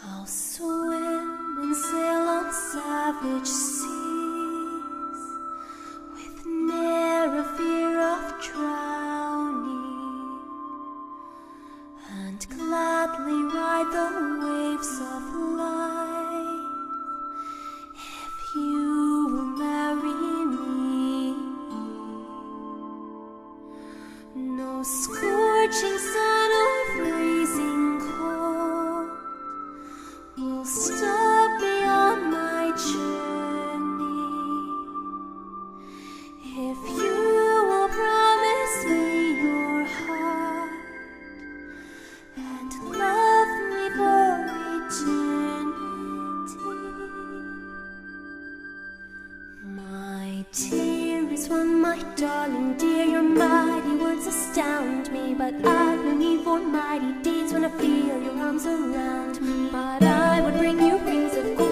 I'll swim and sail on savage seas with ne'er a fear of drowning, and gladly ride the waves of life if you will marry me. No scorching sun or freezing cold will stop me on my journey if you will promise me your heart and love me for eternity. My dearest one, my darling dear, your mighty words astound me, but I've no need for mighty deeds when I feel your arms around me. But I would bring you rings of gold